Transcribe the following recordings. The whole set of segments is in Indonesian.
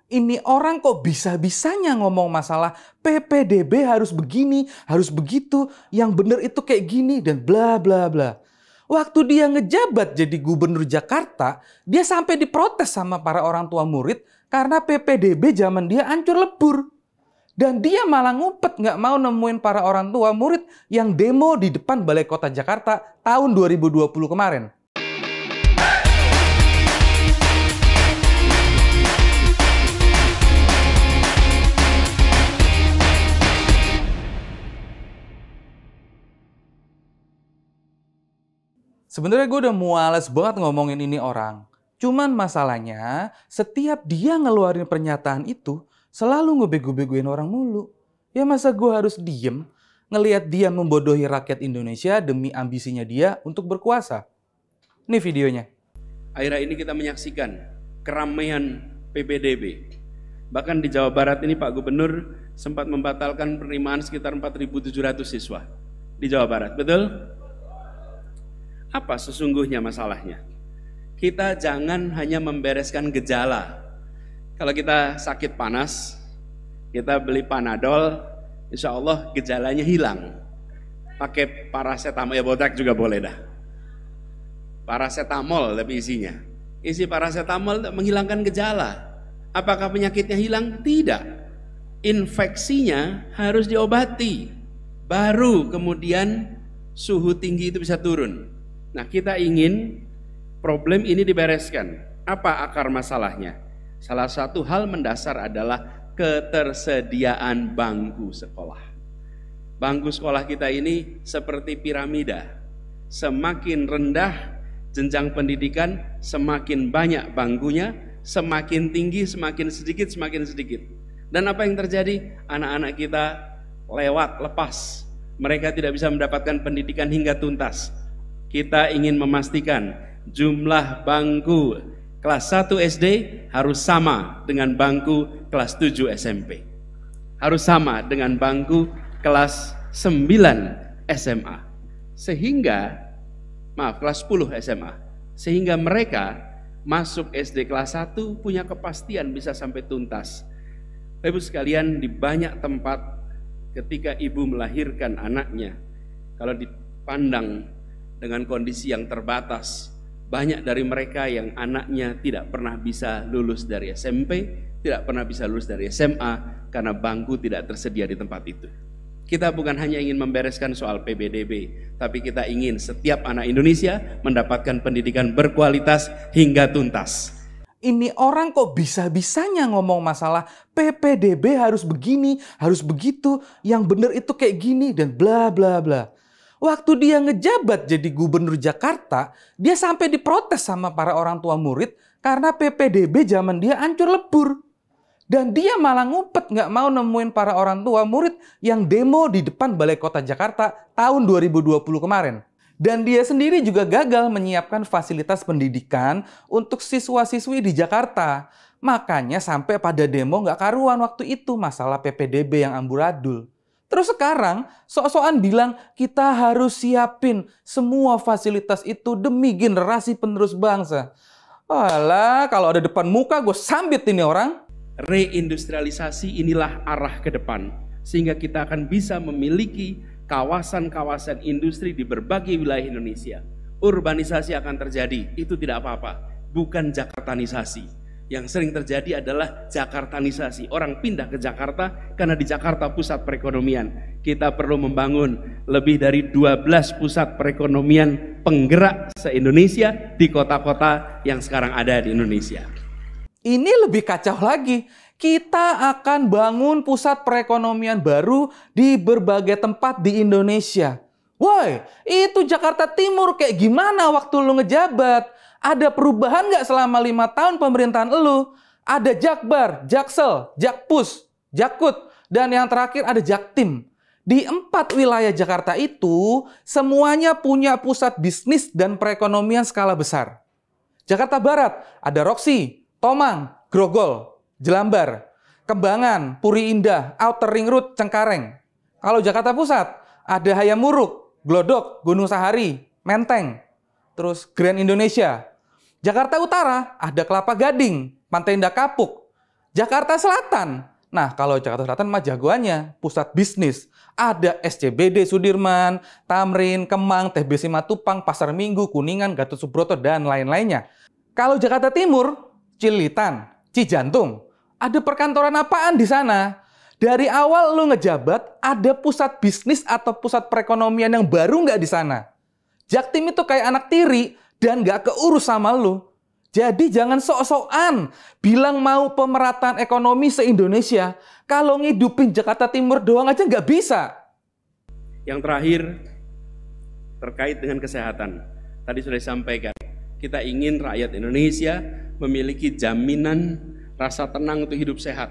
Ini orang kok bisa-bisanya ngomong masalah PPDB harus begini, harus begitu, yang bener itu kayak gini, dan bla bla bla. Waktu dia ngejabat jadi gubernur Jakarta, dia sampai diprotes sama para orang tua murid karena PPDB zaman dia hancur lebur. Dan dia malah ngumpet nggak mau nemuin para orang tua murid yang demo di depan Balai Kota Jakarta tahun 2020 kemarin. Sebenarnya gue udah muales banget ngomongin ini orang. Cuman masalahnya, setiap dia ngeluarin pernyataan itu, selalu ngebego-begoin orang mulu. Ya masa gue harus diem ngelihat dia membodohi rakyat Indonesia demi ambisinya dia untuk berkuasa? Nih videonya. Akhir-akhir ini kita menyaksikan keramaian PPDB. Bahkan di Jawa Barat ini Pak Gubernur sempat membatalkan penerimaan sekitar 4.700 siswa di Jawa Barat, betul? Apa sesungguhnya masalahnya? Kita jangan hanya membereskan gejala. Kalau kita sakit panas, kita beli Panadol, insya Allah gejalanya hilang. Pakai paracetamol, ya botak juga boleh dah. Paracetamol tapi isinya. Isi paracetamol untuk menghilangkan gejala. Apakah penyakitnya hilang? Tidak. Infeksinya harus diobati. Baru kemudian suhu tinggi itu bisa turun. Nah, kita ingin problem ini dibereskan. Apa akar masalahnya? Salah satu hal mendasar adalah ketersediaan bangku sekolah. Bangku sekolah kita ini seperti piramida. Semakin rendah jenjang pendidikan, semakin banyak bangkunya, semakin tinggi, semakin sedikit, semakin sedikit. Dan apa yang terjadi? Anak-anak kita lepas. Mereka tidak bisa mendapatkan pendidikan hingga tuntas. Kita ingin memastikan jumlah bangku kelas 1 SD harus sama dengan bangku kelas 7 SMP. Harus sama dengan bangku kelas 9 SMA. Kelas 10 SMA. Sehingga mereka masuk SD kelas 1 punya kepastian bisa sampai tuntas. Ibu sekalian, di banyak tempat ketika ibu melahirkan anaknya, kalau dipandang dengan kondisi yang terbatas, banyak dari mereka yang anaknya tidak pernah bisa lulus dari SMP, tidak pernah bisa lulus dari SMA karena bangku tidak tersedia di tempat itu. Kita bukan hanya ingin membereskan soal PPDB, tapi kita ingin setiap anak Indonesia mendapatkan pendidikan berkualitas hingga tuntas. Ini orang kok bisa-bisanya ngomong masalah PPDB harus begini, harus begitu, yang bener itu kayak gini, dan bla bla bla. Waktu dia ngejabat jadi gubernur Jakarta, dia sampai diprotes sama para orang tua murid karena PPDB zaman dia hancur lebur. Dan dia malah ngumpet nggak mau nemuin para orang tua murid yang demo di depan Balai Kota Jakarta tahun 2020 kemarin. Dan dia sendiri juga gagal menyiapkan fasilitas pendidikan untuk siswa-siswi di Jakarta. Makanya sampai pada demo nggak karuan waktu itu masalah PPDB yang amburadul. Terus sekarang sok-sokan bilang kita harus siapin semua fasilitas itu demi generasi penerus bangsa. Alah, kalau ada depan muka gue sambit ini orang. Reindustrialisasi inilah arah ke depan. Sehingga kita akan bisa memiliki kawasan-kawasan industri di berbagai wilayah Indonesia. Urbanisasi akan terjadi, itu tidak apa-apa. Bukan Jakartanisasi. Yang sering terjadi adalah Jakartanisasi. Orang pindah ke Jakarta karena di Jakarta pusat perekonomian. Kita perlu membangun lebih dari 12 pusat perekonomian penggerak se-Indonesia di kota-kota yang sekarang ada di Indonesia. Ini lebih kacau lagi. Kita akan bangun pusat perekonomian baru di berbagai tempat di Indonesia. Woi, itu Jakarta Timur kayak gimana waktu lu ngejabat? Ada perubahan nggak selama 5 tahun pemerintahan elu? Ada Jakbar, Jaksel, Jakpus, Jakut, dan yang terakhir ada Jaktim. Di 4 wilayah Jakarta itu, semuanya punya pusat bisnis dan perekonomian skala besar. Jakarta Barat, ada Roxy, Tomang, Grogol, Jelambar, Kembangan, Puri Indah, Outer Ring Road, Cengkareng. Kalau Jakarta Pusat, ada Hayamuruk, Glodok, Gunung Sahari, Menteng. Terus Grand Indonesia. Jakarta Utara ada Kelapa Gading, Pantai Indah Kapuk. Jakarta Selatan. Nah, kalau Jakarta Selatan mah jagoannya pusat bisnis. Ada SCBD Sudirman, Tamrin, Kemang, TBC Matupang, Pasar Minggu, Kuningan, Gatot Subroto, dan lain-lainnya. Kalau Jakarta Timur, Cilitan, Cijantung. Ada perkantoran apaan di sana? Dari awal lu ngejabat, ada pusat bisnis atau pusat perekonomian yang baru nggak di sana? Jaktim itu kayak anak tiri dan nggak keurus sama lu. Jadi jangan sok-sokan bilang mau pemerataan ekonomi se-Indonesia. Kalau ngidupin Jakarta Timur doang aja nggak bisa. Yang terakhir, terkait dengan kesehatan. Tadi sudah disampaikan, kita ingin rakyat Indonesia memiliki jaminan rasa tenang untuk hidup sehat.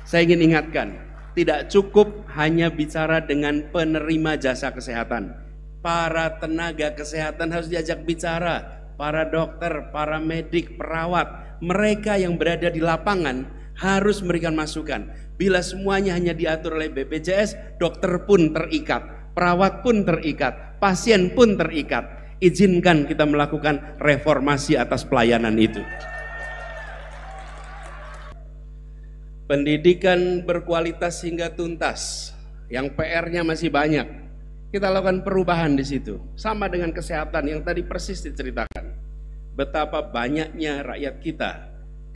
Saya ingin ingatkan, tidak cukup hanya bicara dengan penerima jasa kesehatan. Para tenaga kesehatan harus diajak bicara. Para dokter, para medik, perawat, mereka yang berada di lapangan harus memberikan masukan. Bila semuanya hanya diatur oleh BPJS, dokter pun terikat, perawat pun terikat, pasien pun terikat. Izinkan kita melakukan reformasi atas pelayanan itu. Pendidikan berkualitas hingga tuntas, yang PR-nya masih banyak. Kita lakukan perubahan di situ. Sama dengan kesehatan yang tadi persis diceritakan. Betapa banyaknya rakyat kita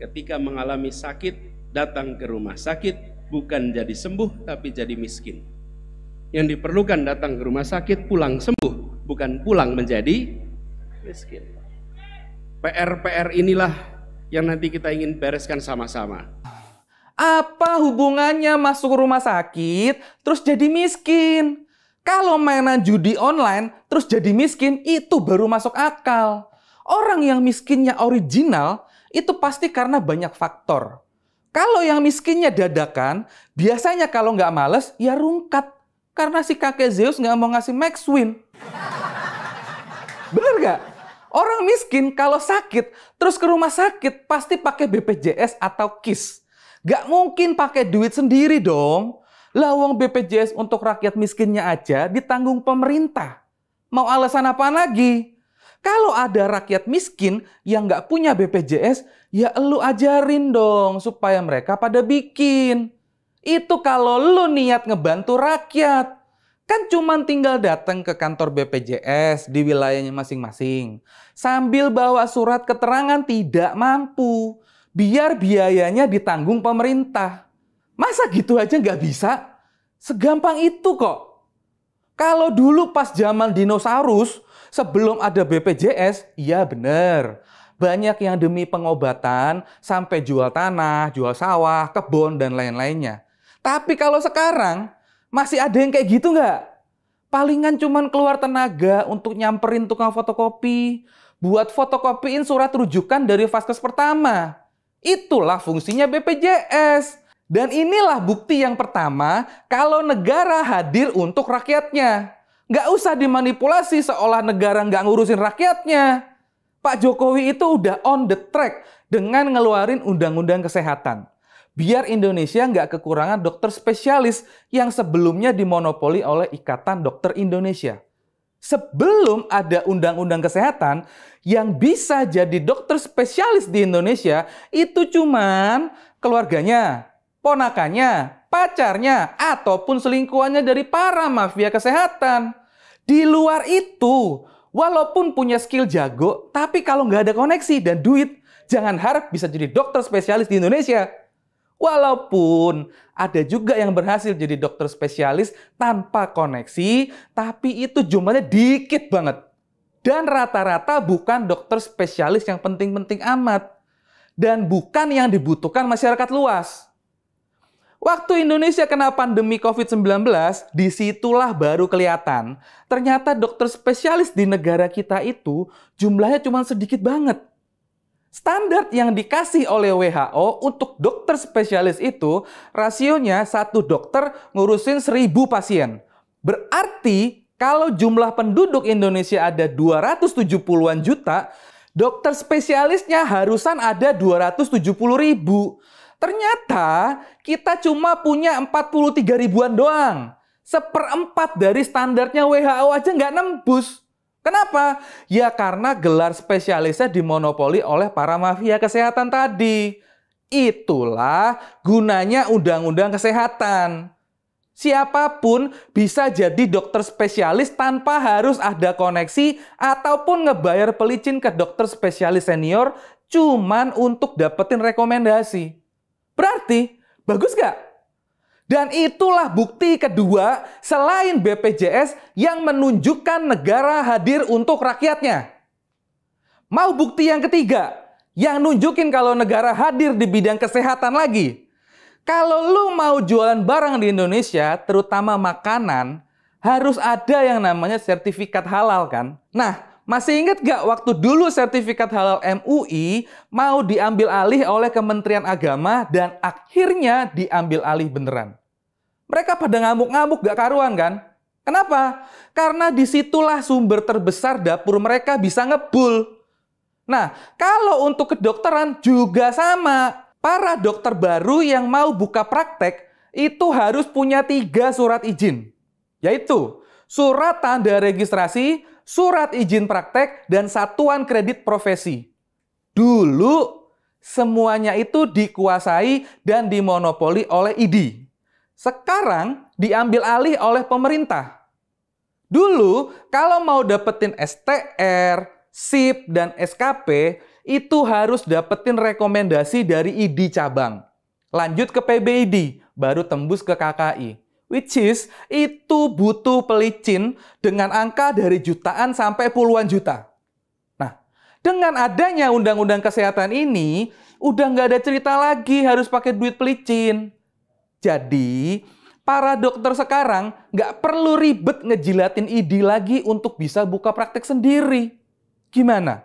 ketika mengalami sakit datang ke rumah sakit bukan jadi sembuh tapi jadi miskin. Yang diperlukan datang ke rumah sakit pulang sembuh, bukan pulang menjadi miskin. PR-PR inilah yang nanti kita ingin bereskan sama-sama. Apa hubungannya masuk rumah sakit terus jadi miskin? Kalau mainan judi online terus jadi miskin, itu baru masuk akal. Orang yang miskinnya original itu pasti karena banyak faktor. Kalau yang miskinnya dadakan, biasanya kalau nggak males ya rungkat. Karena si kakek Zeus nggak mau ngasih Max Win. Bener nggak? Orang miskin kalau sakit terus ke rumah sakit pasti pakai BPJS atau KIS. Nggak mungkin pakai duit sendiri dong. Lawang BPJS untuk rakyat miskinnya aja ditanggung pemerintah. Mau alasan apa lagi? Kalau ada rakyat miskin yang nggak punya BPJS, ya elu ajarin dong supaya mereka pada bikin. Itu kalau lu niat ngebantu rakyat. Kan cuma tinggal datang ke kantor BPJS di wilayahnya masing-masing. Sambil bawa surat keterangan tidak mampu. Biar biayanya ditanggung pemerintah. Masa gitu aja nggak bisa? Segampang itu kok. Kalau dulu pas zaman dinosaurus, sebelum ada BPJS, iya bener. Banyak yang demi pengobatan sampai jual tanah, jual sawah, kebun, dan lain-lainnya. Tapi kalau sekarang, masih ada yang kayak gitu nggak? Palingan cuman keluar tenaga untuk nyamperin tukang fotokopi, buat fotokopiin surat rujukan dari vaskes pertama. Itulah fungsinya BPJS. Dan inilah bukti yang pertama kalau negara hadir untuk rakyatnya. Nggak usah dimanipulasi seolah negara nggak ngurusin rakyatnya. Pak Jokowi itu udah on the track dengan ngeluarin undang-undang kesehatan. Biar Indonesia nggak kekurangan dokter spesialis yang sebelumnya dimonopoli oleh Ikatan Dokter Indonesia. Sebelum ada undang-undang kesehatan, yang bisa jadi dokter spesialis di Indonesia itu cuman keluarganya, ponakannya, pacarnya, ataupun selingkuhannya dari para mafia kesehatan. Di luar itu, walaupun punya skill jago, tapi kalau nggak ada koneksi dan duit, jangan harap bisa jadi dokter spesialis di Indonesia. Walaupun ada juga yang berhasil jadi dokter spesialis tanpa koneksi, tapi itu jumlahnya dikit banget. Dan rata-rata bukan dokter spesialis yang penting-penting amat. Dan bukan yang dibutuhkan masyarakat luas. Waktu Indonesia kena pandemi COVID-19, disitulah baru kelihatan. Ternyata dokter spesialis di negara kita itu jumlahnya cuma sedikit banget. Standar yang dikasih oleh WHO untuk dokter spesialis itu rasionya satu dokter ngurusin 1.000 pasien. Berarti kalau jumlah penduduk Indonesia ada 270-an juta, dokter spesialisnya harusan ada 270.000. Ternyata kita cuma punya 43 ribuan doang. 1/4 dari standarnya WHO aja nggak nembus. Kenapa? Ya karena gelar spesialisnya dimonopoli oleh para mafia kesehatan tadi. Itulah gunanya undang-undang kesehatan. Siapapun bisa jadi dokter spesialis tanpa harus ada koneksi ataupun ngebayar pelicin ke dokter spesialis senior cuman untuk dapetin rekomendasi. Berarti, bagus gak? Dan itulah bukti kedua selain BPJS yang menunjukkan negara hadir untuk rakyatnya. Mau bukti yang ketiga, yang nunjukin kalau negara hadir di bidang kesehatan lagi? Kalau lu mau jualan barang di Indonesia, terutama makanan, harus ada yang namanya sertifikat halal kan? Nah, masih ingat gak waktu dulu sertifikat halal MUI mau diambil alih oleh Kementerian Agama dan akhirnya diambil alih beneran? Mereka pada ngamuk-ngamuk gak karuan kan? Kenapa? Karena disitulah sumber terbesar dapur mereka bisa ngebul. Nah, kalau untuk kedokteran juga sama. Para dokter baru yang mau buka praktek itu harus punya 3 surat izin. Yaitu surat tanda registrasi, surat izin praktek, dan satuan kredit profesi. Dulu semuanya itu dikuasai dan dimonopoli oleh ID. Sekarang diambil alih oleh pemerintah. Dulu kalau mau dapetin STR, SIP, dan SKP, itu harus dapetin rekomendasi dari ID cabang. Lanjut ke PBID, baru tembus ke KKI. Which is, itu butuh pelicin dengan angka dari jutaan sampai puluhan juta. Nah, dengan adanya undang-undang kesehatan ini, udah nggak ada cerita lagi harus pakai duit pelicin. Jadi, para dokter sekarang nggak perlu ribet ngejilatin ID lagi untuk bisa buka praktek sendiri. Gimana?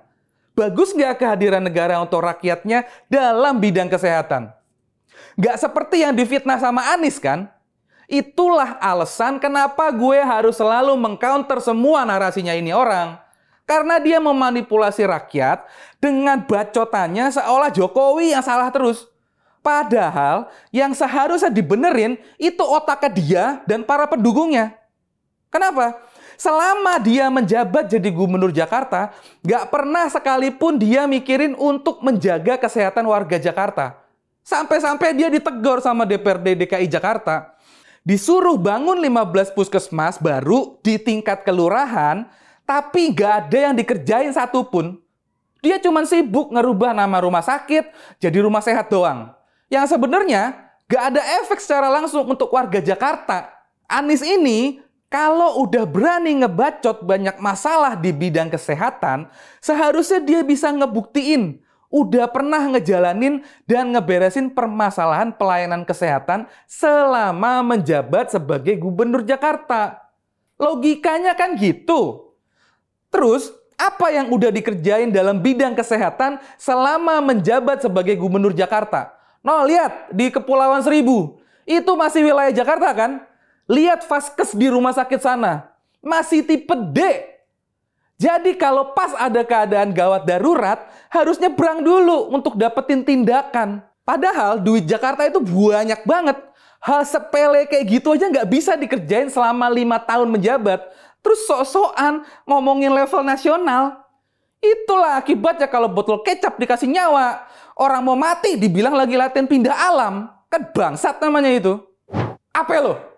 Bagus nggak kehadiran negara untuk rakyatnya dalam bidang kesehatan? Nggak seperti yang difitnah sama Anies kan? Itulah alasan kenapa gue harus selalu mengcounter semua narasinya ini orang. Karena dia memanipulasi rakyat dengan bacotannya seolah Jokowi yang salah terus. Padahal yang seharusnya dibenerin itu otaknya dia dan para pendukungnya. Kenapa? Selama dia menjabat jadi gubernur Jakarta, nggak pernah sekalipun dia mikirin untuk menjaga kesehatan warga Jakarta. Sampai-sampai dia ditegur sama DPRD DKI Jakarta. Disuruh bangun 15 puskesmas baru di tingkat kelurahan, tapi nggak ada yang dikerjain satupun. Dia cuma sibuk ngerubah nama rumah sakit jadi rumah sehat doang. Yang sebenarnya nggak ada efek secara langsung untuk warga Jakarta. Anies ini kalau udah berani ngebacot banyak masalah di bidang kesehatan, seharusnya dia bisa ngebuktiin udah pernah ngejalanin dan ngeberesin permasalahan pelayanan kesehatan selama menjabat sebagai gubernur Jakarta. Logikanya kan gitu. Terus, apa yang udah dikerjain dalam bidang kesehatan selama menjabat sebagai gubernur Jakarta? No, lihat di Kepulauan Seribu. Itu masih wilayah Jakarta kan? Lihat vaskes di rumah sakit sana, masih tipe D. Jadi kalau pas ada keadaan gawat darurat, harus nyebrang dulu untuk dapetin tindakan. Padahal duit Jakarta itu banyak banget. Hal sepele kayak gitu aja nggak bisa dikerjain selama 5 tahun menjabat. Terus sok-sokan ngomongin level nasional. Itulah akibatnya kalau botol kecap dikasih nyawa. Orang mau mati dibilang lagi latihan pindah alam. Kan bangsat namanya itu. Apa lo?